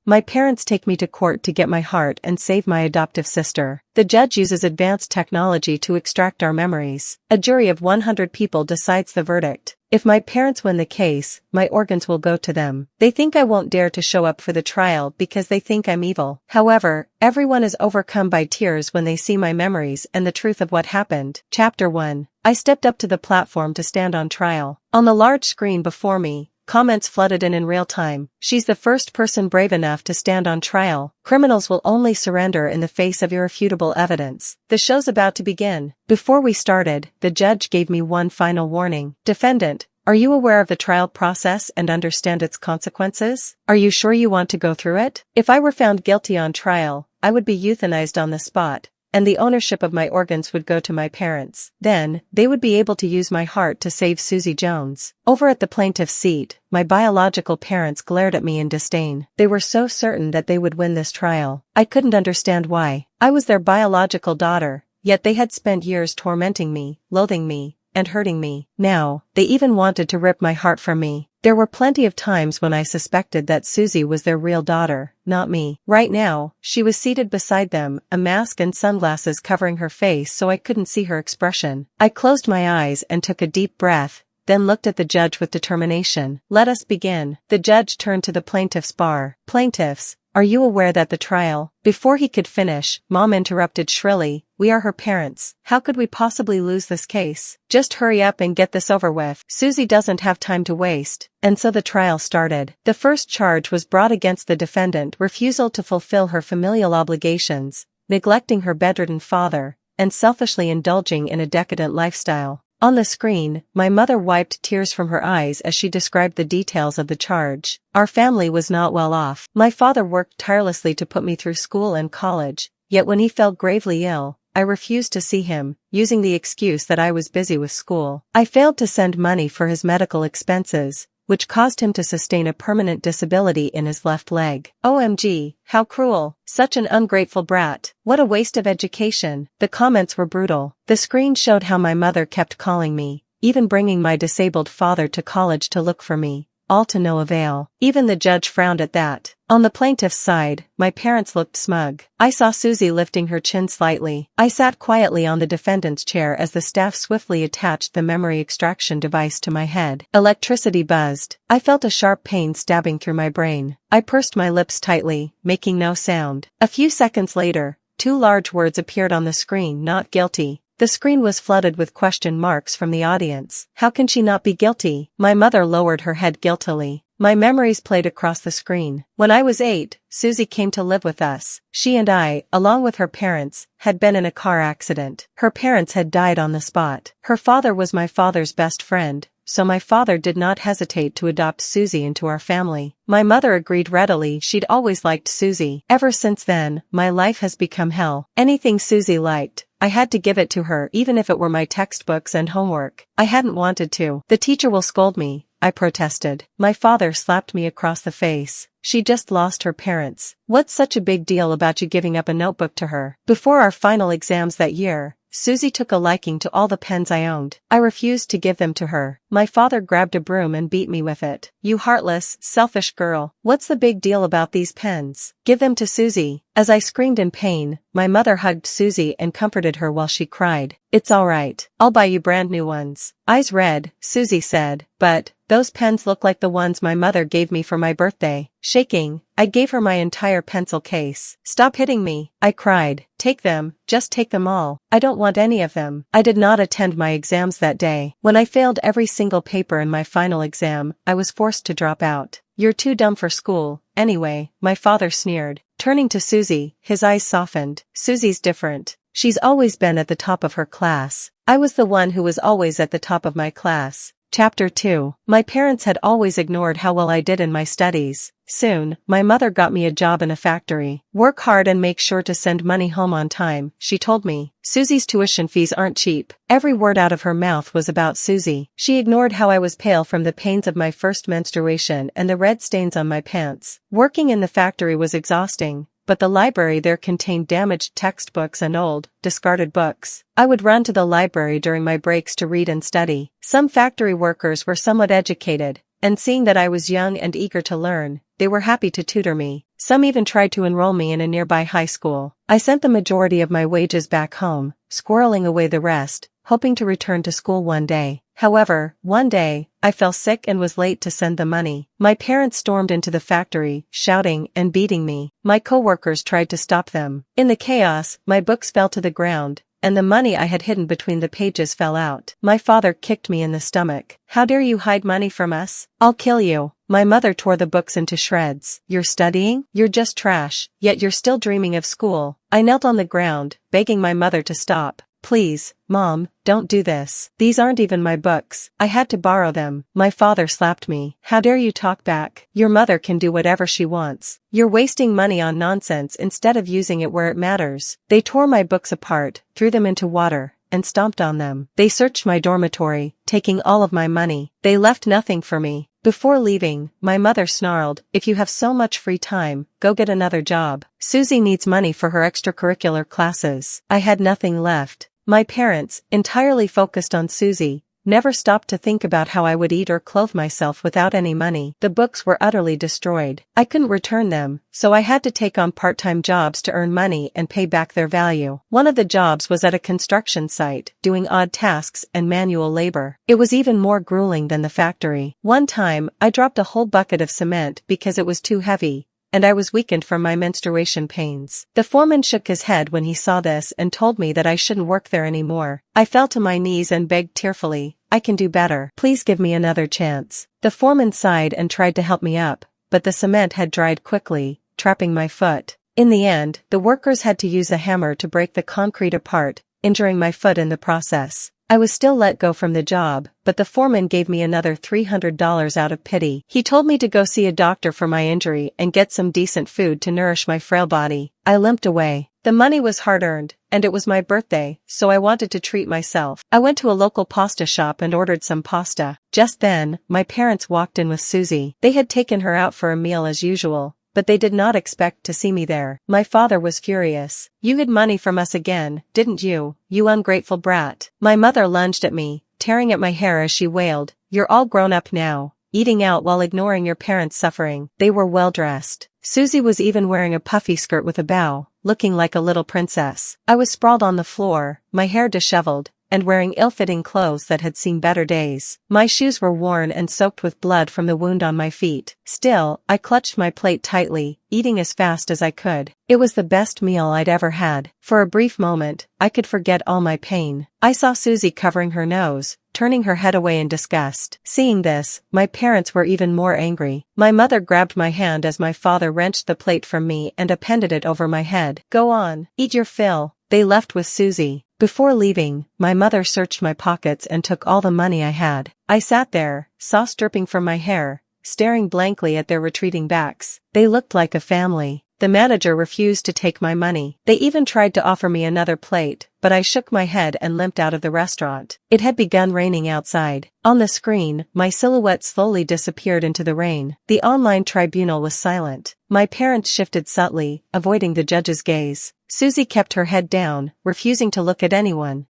My parents take me to court to get my heart and save my adoptive sister. The judge uses advanced technology to extract our memories. A jury of 100 people decides the verdict. If my parents win the case, my organs will go to them. They think I won't dare to show up for the trial because they think I'm evil. However, everyone is overcome by tears when they see my memories and the truth of what happened. Chapter 1. I stepped up to the platform to stand on trial. On the large screen before me, comments flooded in real time. She's the first person brave enough to stand on trial. Criminals will only surrender in the face of irrefutable evidence. The show's about to begin. Before we started, the judge gave me one final warning. Defendant, are you aware of the trial process and understand its consequences? Are you sure you want to go through it? If I were found guilty on trial, I would be euthanized on the spot, and the ownership of my organs would go to my parents. Then, they would be able to use my heart to save Susie Jones. Over at the plaintiff's seat, my biological parents glared at me in disdain. They were so certain that they would win this trial. I couldn't understand why. I was their biological daughter, yet they had spent years tormenting me, loathing me, and hurting me. Now, they even wanted to rip my heart from me. There were plenty of times when I suspected that Susie was their real daughter, not me. Right now, she was seated beside them, a mask and sunglasses covering her face so I couldn't see her expression. I closed my eyes and took a deep breath, then looked at the judge with determination. Let us begin. The judge turned to the plaintiff's bar. Plaintiffs, are you aware that the trial? Before he could finish, Mom interrupted shrilly. We are her parents. How could we possibly lose this case? Just hurry up and get this over with. Susie doesn't have time to waste. And so the trial started. The first charge was brought against the defendant: refusal to fulfill her familial obligations, neglecting her bedridden father, and selfishly indulging in a decadent lifestyle. On the screen, my mother wiped tears from her eyes as she described the details of the charge. Our family was not well off. My father worked tirelessly to put me through school and college, yet when he fell gravely ill, I refused to see him, using the excuse that I was busy with school. I failed to send money for his medical expenses, which caused him to sustain a permanent disability in his left leg. OMG, how cruel. Such an ungrateful brat. What a waste of education. The comments were brutal. The screen showed how my mother kept calling me, even bringing my disabled father to college to look for me, all to no avail. Even the judge frowned at that. On the plaintiff's side, my parents looked smug. I saw Susie lifting her chin slightly. I sat quietly on the defendant's chair as the staff swiftly attached the memory extraction device to my head. Electricity buzzed. I felt a sharp pain stabbing through my brain. I pursed my lips tightly, making no sound. A few seconds later, two large words appeared on the screen: not guilty. The screen was flooded with question marks from the audience. How can she not be guilty? My mother lowered her head guiltily. My memories played across the screen. When I was 8, Susie came to live with us. She and I, along with her parents, had been in a car accident. Her parents had died on the spot. Her father was my father's best friend, so my father did not hesitate to adopt Susie into our family. My mother agreed readily. She'd always liked Susie. Ever since then, my life has become hell. Anything Susie liked, I had to give it to her, even if it were my textbooks and homework. I hadn't wanted to. The teacher will scold me, I protested. My father slapped me across the face. She just lost her parents. What's such a big deal about you giving up a notebook to her? Before our final exams that year, Susie took a liking to all the pens I owned. I refused to give them to her. My father grabbed a broom and beat me with it. You heartless, selfish girl. What's the big deal about these pens? Give them to Susie. As I screamed in pain, my mother hugged Susie and comforted her while she cried. It's all right. I'll buy you brand new ones. Eyes red, Susie said, but those pens look like the ones my mother gave me for my birthday. Shaking, I gave her my entire pencil case. Stop hitting me, I cried. Take them, just take them all. I don't want any of them. I did not attend my exams that day. When I failed every single paper in my final exam, I was forced to drop out. You're too dumb for school, anyway, my father sneered. Turning to Susie, his eyes softened. Susie's different. She's always been at the top of her class. I was the one who was always at the top of my class. Chapter 2. My parents had always ignored how well I did in my studies. Soon, my mother got me a job in a factory. Work hard and make sure to send money home on time, she told me. Susie's tuition fees aren't cheap. Every word out of her mouth was about Susie. She ignored how I was pale from the pains of my first menstruation and the red stains on my pants. Working in the factory was exhausting, but the library there contained damaged textbooks and old, discarded books. I would run to the library during my breaks to read and study. Some factory workers were somewhat educated, and seeing that I was young and eager to learn, they were happy to tutor me. Some even tried to enroll me in a nearby high school. I sent the majority of my wages back home, squirreling away the rest, hoping to return to school one day. However, one day, I fell sick and was late to send the money. My parents stormed into the factory, shouting and beating me. My coworkers tried to stop them. In the chaos, my books fell to the ground, and the money I had hidden between the pages fell out. My father kicked me in the stomach. "How dare you hide money from us? I'll kill you." My mother tore the books into shreds. "You're studying? You're just trash, yet you're still dreaming of school." I knelt on the ground, begging my mother to stop. "Please, Mom, don't do this. These aren't even my books. I had to borrow them." My father slapped me. "How dare you talk back? Your mother can do whatever she wants. You're wasting money on nonsense instead of using it where it matters." They tore my books apart, threw them into water, and stomped on them. They searched my dormitory, taking all of my money. They left nothing for me. Before leaving, my mother snarled, "If you have so much free time, go get another job. Susie needs money for her extracurricular classes." I had nothing left. My parents, entirely focused on Susie, never stopped to think about how I would eat or clothe myself without any money. The books were utterly destroyed. I couldn't return them, so I had to take on part-time jobs to earn money and pay back their value. One of the jobs was at a construction site, doing odd tasks and manual labor. It was even more grueling than the factory. One time, I dropped a whole bucket of cement because it was too heavy, and I was weakened from my menstruation pains. The foreman shook his head when he saw this and told me that I shouldn't work there anymore. I fell to my knees and begged tearfully, "I can do better. Please give me another chance." The foreman sighed and tried to help me up, but the cement had dried quickly, trapping my foot. In the end, the workers had to use a hammer to break the concrete apart, injuring my foot in the process. I was still let go from the job, but the foreman gave me another $300 out of pity. He told me to go see a doctor for my injury and get some decent food to nourish my frail body. I limped away. The money was hard-earned, and it was my birthday, so I wanted to treat myself. I went to a local pasta shop and ordered some pasta. Just then, my parents walked in with Susie. They had taken her out for a meal as usual, but they did not expect to see me there. My father was furious. "You hid money from us again, didn't you, you ungrateful brat?" My mother lunged at me, tearing at my hair as she wailed, "You're all grown up now, eating out while ignoring your parents' suffering." They were well dressed. Susie was even wearing a puffy skirt with a bow, looking like a little princess. I was sprawled on the floor, my hair disheveled, and wearing ill-fitting clothes that had seen better days. My shoes were worn and soaked with blood from the wound on my feet. Still, I clutched my plate tightly, eating as fast as I could. It was the best meal I'd ever had. For a brief moment, I could forget all my pain. I saw Susie covering her nose, turning her head away in disgust. Seeing this, my parents were even more angry. My mother grabbed my hand as my father wrenched the plate from me and appended it over my head. "Go on, eat your fill." They left with Susie. Before leaving, my mother searched my pockets and took all the money I had. I sat there, sauce dripping from my hair, staring blankly at their retreating backs. They looked like a family. The manager refused to take my money. They even tried to offer me another plate, but I shook my head and limped out of the restaurant. It had begun raining outside. On the screen, my silhouette slowly disappeared into the rain. The online tribunal was silent. My parents shifted subtly, avoiding the judge's gaze. Susie kept her head down, refusing to look at anyone.